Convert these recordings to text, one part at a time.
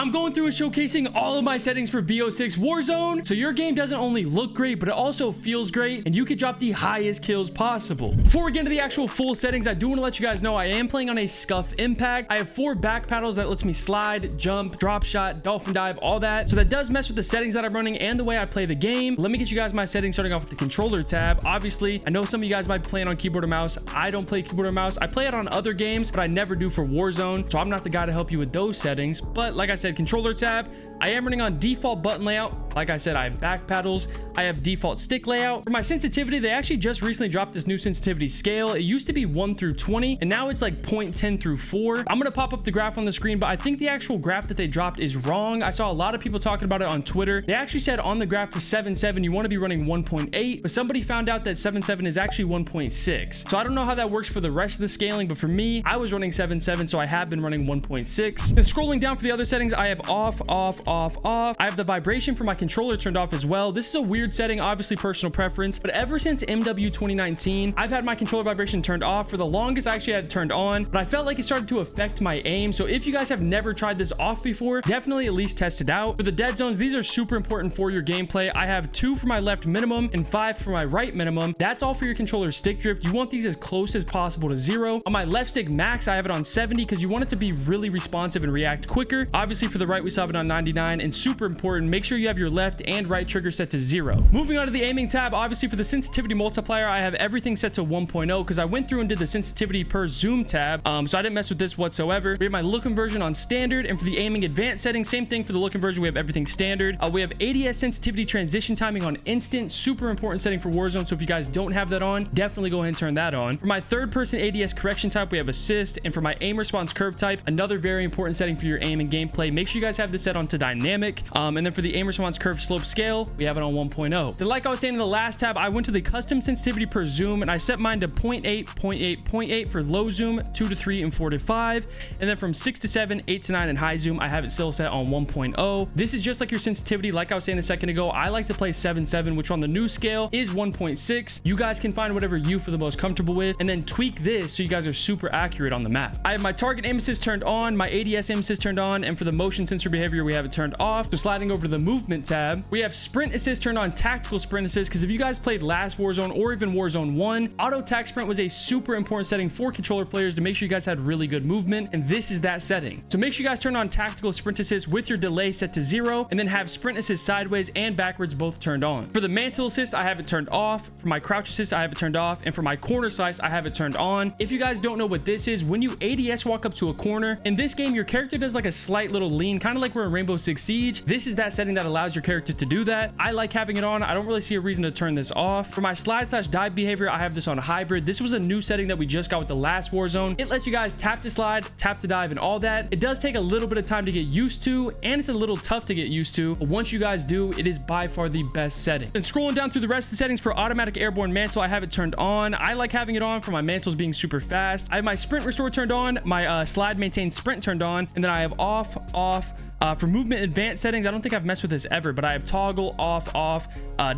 I'm going through and showcasing all of my settings for BO6 Warzone, so your game doesn't only look great, but it also feels great, and you can drop the highest kills possible. Before we get into the actual full settings, I do want to let you guys know I am playing on a scuff impact. I have 4 back paddles that lets me slide, jump, drop shot, dolphin dive, all that. So that does mess with the settings that I'm running and the way I play the game. Let me get you guys my settings, starting off with the controller tab. Obviously, I know some of you guys might be playing on keyboard or mouse. I don't play keyboard or mouse. I play it on other games, but I never do for Warzone, so I'm not the guy to help you with those settings. But like I said, controller tab, I am running on default button layout. Like I said, I have back paddles. I have default stick layout. For my sensitivity, they actually just recently dropped this new sensitivity scale. It used to be 1 through 20, and now it's like 0.10 through 4. I'm gonna pop up the graph on the screen, but I think the actual graph that they dropped is wrong. I saw a lot of people talking about it on Twitter. They actually said on the graph for 7.7, you want to be running 1.8, but somebody found out that 7.7 is actually 1.6. So I don't know how that works for the rest of the scaling, but for me, I was running 7.7, so I have been running 1.6. Then scrolling down for the other settings, I have off, off, off, off. I have the vibration for my controller turned off as well. This is a weird setting, obviously personal preference, but ever since MW 2019, I've had my controller vibration turned off. For the longest, I actually had it turned on, but I felt like it started to affect my aim. So if you guys have never tried this off before, definitely at least test it out. For the dead zones, these are super important for your gameplay. I have 2 for my left minimum and 5 for my right minimum. That's all for your controller stick drift. You want these as close as possible to 0. On my left stick max, I have it on 70 because you want it to be really responsive and react quicker. Obviously for the right, we still have it on 99, and super important, make sure you have your left and right trigger set to 0. Moving on to the aiming tab, obviously for the sensitivity multiplier, I have everything set to 1.0 because I went through and did the sensitivity per zoom tab, so I didn't mess with this whatsoever. We have my look conversion on standard, and for the aiming advanced settings, same thing for the look conversion, we have everything standard. We have ADS sensitivity transition timing on instant, super important setting for Warzone, so if you guys don't have that on, definitely go ahead and turn that on. For my third person ADS correction type, we have assist, and for my aim response curve type, another very important setting for your aim and gameplay, make sure you guys have this set on to dynamic. And then for the aim response curve slope scale, we have it on 1.0. Then like I was saying in the last tab, I went to the custom sensitivity per zoom, and I set mine to 0.8, 0.8, 0.8 for low zoom, 2 to 3, and 4 to 5. And then from 6 to 7, 8 to 9, and high zoom, I have it still set on 1.0. This is just like your sensitivity. Like I was saying a second ago, I like to play 7.7, which on the new scale is 1.6. You guys can find whatever you feel the most comfortable with, and then tweak this so you guys are super accurate on the map. I have my target aim assist turned on, my ADS aim assist turned on, and for the motion sensor behavior, we have it turned off. So sliding over to the movement tab, we have sprint assist turned on, tactical sprint assist, because if you guys played last Warzone or even Warzone 1, auto tac sprint was a super important setting for controller players to make sure you guys had really good movement, and this is that setting. So make sure you guys turn on tactical sprint assist with your delay set to 0, and then have sprint assist sideways and backwards both turned on. For the mantle assist, I have it turned off. For my crouch assist, I have it turned off, and for my corner slice, I have it turned on. If you guys don't know what this is, when you ADS walk up to a corner, in this game, your character does like a slight little lean, kind of like we're in Rainbow Six Siege. This is that setting that allows your character to do that. I like having it on. I don't really see a reason to turn this off. For my slide slash dive behavior, I have this on hybrid. This was a new setting that we just got with the last Warzone. It lets you guys tap to slide, tap to dive, and all that. It does take a little bit of time to get used to, and it's a little tough to get used to, but once you guys do, it is by far the best setting. Then scrolling down through the rest of the settings, for automatic airborne mantle, I have it turned on. I like having it on for my mantles being super fast. I have my sprint restore turned on, my slide maintain sprint turned on, and then I have off, off. For movement advanced settings, I don't think I've messed with this ever, but I have toggle, off, off,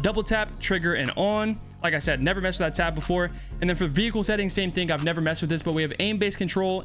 double tap, trigger, and on. Like I said, never messed with that tab before. And then for vehicle settings, same thing. I've never messed with this, but we have aim-based control,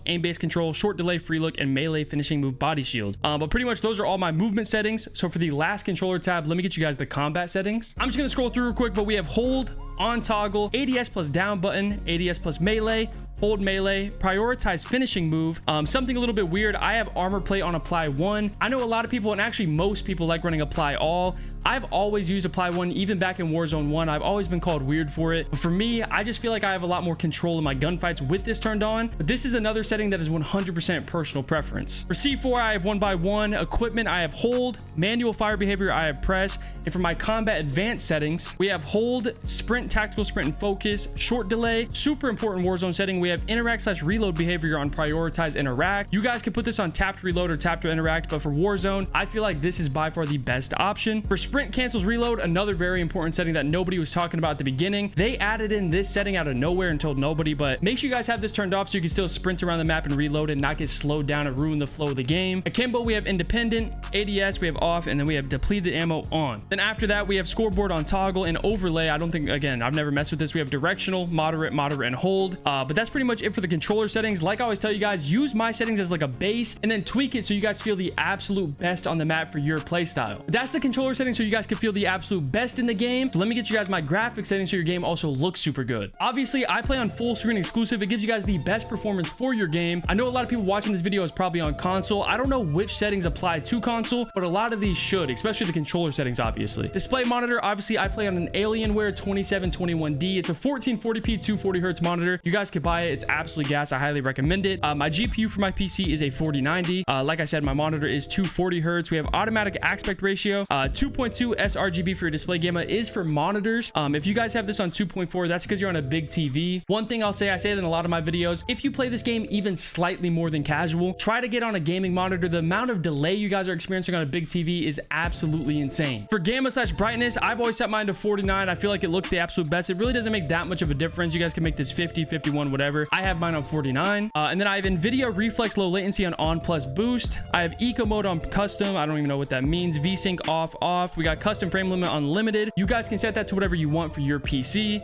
short delay, free look, and melee finishing move body shield. But pretty much those are all my movement settings. So for the last controller tab, let me get you guys the combat settings. I'm just going to scroll through real quick, but we have hold, on toggle, ADS plus down button, ADS plus melee, hold melee, prioritize finishing move. Something a little bit weird, I have armor plate on apply 1. I know a lot of people, and actually most people, like running apply all. I've always used apply 1, even back in Warzone 1. I've always been called weird for it, but for me, I just feel like I have a lot more control in my gunfights with this turned on. But this is another setting that is 100% personal preference. For C4, I have 1x1. Equipment, I have hold. Manual fire behavior, I have press. And for my combat advanced settings, we have hold, sprint, tactical sprint, and focus, short delay, super important Warzone setting. We have interact slash reload behavior on prioritize interact. You guys can put this on tap to reload or tap to interact, but for Warzone, I feel like this is by far the best option. For sprint cancels reload, another very important setting that nobody was talking about at the beginning. They added in this setting out of nowhere and told nobody, but make sure you guys have this turned off so you can still sprint around the map and reload and not get slowed down and ruin the flow of the game. Akimbo, we have independent, ADS we have off, and then we have depleted ammo on. Then after that, we have scoreboard on toggle and overlay. I don't think, again, I've never messed with this. We have directional, moderate, and hold, but that's pretty pretty much it for the controller settings. Like I always tell you guys, use my settings as like a base and then tweak it so you guys feel the absolute best on the map for your playstyle. That's the controller settings so you guys can feel the absolute best in the game. So let me get you guys my graphics settings so your game also looks super good. Obviously, I play on full screen exclusive. It gives you guys the best performance for your game. I know a lot of people watching this video is probably on console. I don't know which settings apply to console, but a lot of these should, especially the controller settings, obviously. Display monitor, obviously, I play on an Alienware 2721D. It's a 1440p 240 hertz monitor. You guys could buy it. It's absolutely gas. I highly recommend it. My GPU for my PC is a 4090. Like I said, my monitor is 240 hertz. We have automatic aspect ratio. 2.2 sRGB for your display. Gamma is for monitors. If you guys have this on 2.4, that's because you're on a big TV. One thing I'll say, I say it in a lot of my videos, if you play this game even slightly more than casual, try to get on a gaming monitor. The amount of delay you guys are experiencing on a big TV is absolutely insane. For gamma / brightness, I've always set mine to 49. I feel like it looks the absolute best. It really doesn't make that much of a difference. You guys can make this 50, 51, whatever. I have mine on 49. And then I have NVIDIA Reflex Low Latency on plus boost. I have eco mode on custom. I don't even know what that means. VSync off. We got custom frame limit unlimited. You guys can set that to whatever you want for your PC.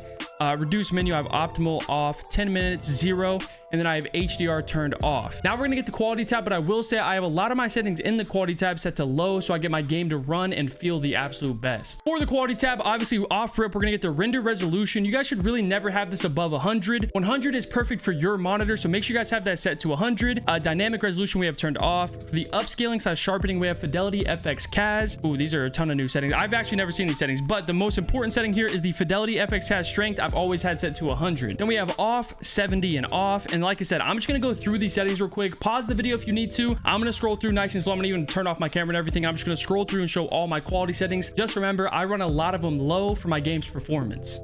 Reduce menu, I have optimal off, 10 minutes, 0. And then I have HDR turned off. Now we're gonna get the quality tab, but I will say I have a lot of my settings in the quality tab set to low so I get my game to run and feel the absolute best. For the quality tab, obviously off rip, we're gonna get the render resolution. You guys should really never have this above 100. 100 is perfect for your monitor, so make sure you guys have that set to 100. Dynamic resolution we have turned off. For the upscaling / sharpening, we have Fidelity FX CAS. Ooh, these are a ton of new settings. I've actually never seen these settings, but the most important setting here is the Fidelity FX CAS strength. I've always had set to 100. Then we have off, 70, and off. And like I said, I'm just gonna go through these settings real quick. Pause the video if you need to. I'm gonna scroll through nice and slow. I'm gonna even turn off my camera and everything. I'm just gonna scroll through and show all my quality settings. Just remember, I run a lot of them low for my game's performance.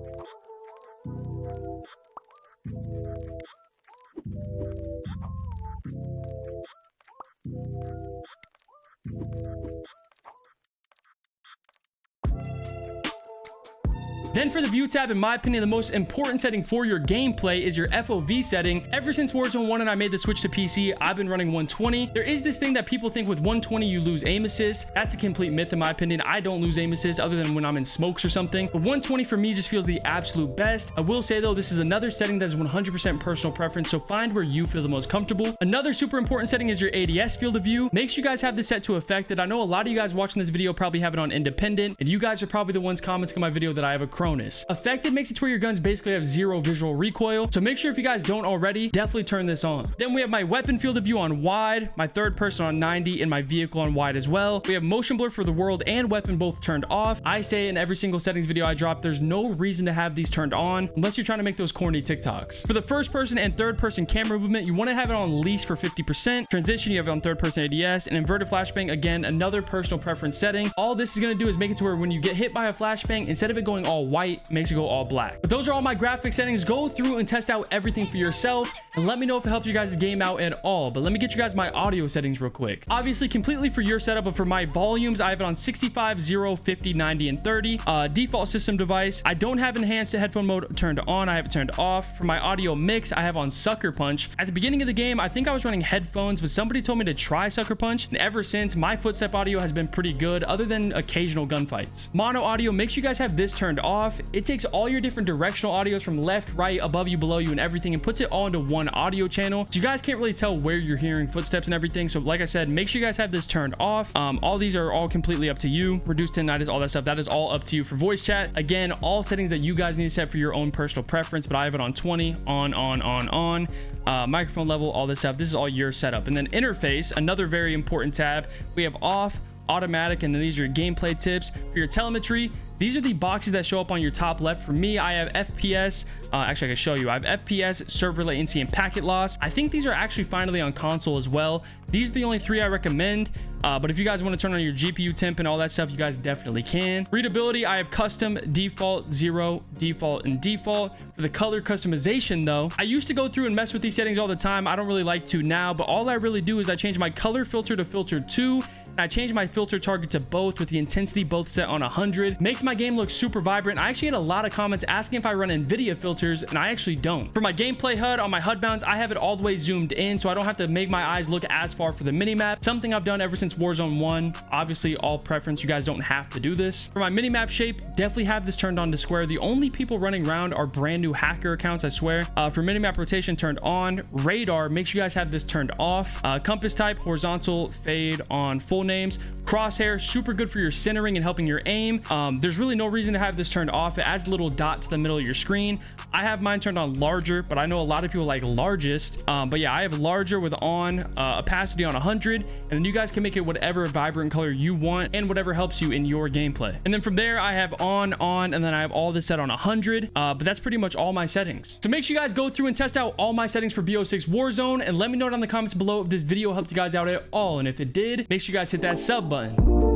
Then for the view tab, in my opinion, the most important setting for your gameplay is your FOV setting. Ever since Warzone 1 and I made the switch to PC, I've been running 120. There is this thing that people think with 120 you lose aim assist. That's a complete myth in my opinion. I don't lose aim assist other than when I'm in smokes or something. But 120 for me just feels the absolute best. I will say though, this is another setting that is 100% personal preference, so find where you feel the most comfortable. Another super important setting is your ADS field of view. Make sure you guys have this set to affected. I know a lot of you guys watching this video probably have it on independent, and you guys are probably the ones commenting on my video that I have a Cronus. Affected makes it to where your guns basically have 0 visual recoil, so make sure if you guys don't already, definitely turn this on. Then we have my weapon field of view on wide, my third person on 90, and my vehicle on wide as well. We have motion blur for the world and weapon both turned off. I say in every single settings video I drop, there's no reason to have these turned on unless you're trying to make those corny TikToks. For the first person and third person camera movement, you want to have it on least for 50%. Transition, you have it on third person ADS, and inverted flashbang, again, another personal preference setting. All this is going to do is make it to where when you get hit by a flashbang, instead of it going all white, makes it go all black. But those are all my graphic settings. Go through and test out everything for yourself and let me know if it helps you guys game out at all. But let me get you guys my audio settings real quick. Obviously completely for your setup, but for my volumes, I have it on 65, 0, 50, 90, and 30. Default system device. I don't have enhanced headphone mode turned on. I have it turned off. For my audio mix, I have on Sucker Punch. At the beginning of the game, I think I was running headphones, but somebody told me to try Sucker Punch, and ever since, my footstep audio has been pretty good other than occasional gunfights. Mono audio, make sure you guys have this turned off. It takes all your different directional audios from left, right, above you, below you, and everything, and puts it all into one audio channel, so you guys can't really tell where you're hearing footsteps and everything. So like I said, make sure you guys have this turned off. All these are all completely up to you. Reduce 1090s, all that stuff, that is all up to you. For voice chat, again, all settings that you guys need to set for your own personal preference, but I have it on 20, on. Microphone level, all this stuff, this is all your setup. And then interface, another very important tab, we have off, automatic, and then these are your gameplay tips. For your telemetry, these are the boxes that show up on your top left. For me, I have FPS. Actually, I can show you. I have FPS, server latency, and packet loss. I think these are actually finally on console as well. These are the only 3 I recommend. But if you guys want to turn on your GPU temp and all that stuff, you guys definitely can. Readability, I have custom, default, 0, default, and default. For the color customization though, I used to go through and mess with these settings all the time. I don't really like to now, but all I really do is I change my color filter to filter 2, and I change my filter target to both with the intensity both set on 100. Makes makes my game look super vibrant. I actually had a lot of comments asking if I run NVIDIA filters, and I actually don't. For my gameplay HUD on my HUD bounds, I have it all the way zoomed in, so I don't have to make my eyes look as far for the minimap. Something I've done ever since Warzone 1. Obviously, all preference. You guys don't have to do this. For my minimap shape, definitely have this turned on to square. The only people running around are brand new hacker accounts, I swear. For minimap rotation turned on. Radar, make sure you guys have this turned off. Compass type, horizontal, fade on full names. Crosshair, super good for your centering and helping your aim. There's really no reason to have this turned off. It adds a little dot to the middle of your screen. I have mine turned on larger, but I know a lot of people like largest. But yeah, I have larger with on opacity on 100, and then you guys can make it whatever vibrant color you want and whatever helps you in your gameplay. And then from there, I have on, and then I have all this set on 100. But that's pretty much all my settings. So make sure you guys go through and test out all my settings for BO6 Warzone, and let me know down in the comments below if this video helped you guys out at all. And if it did, make sure you guys hit that sub button.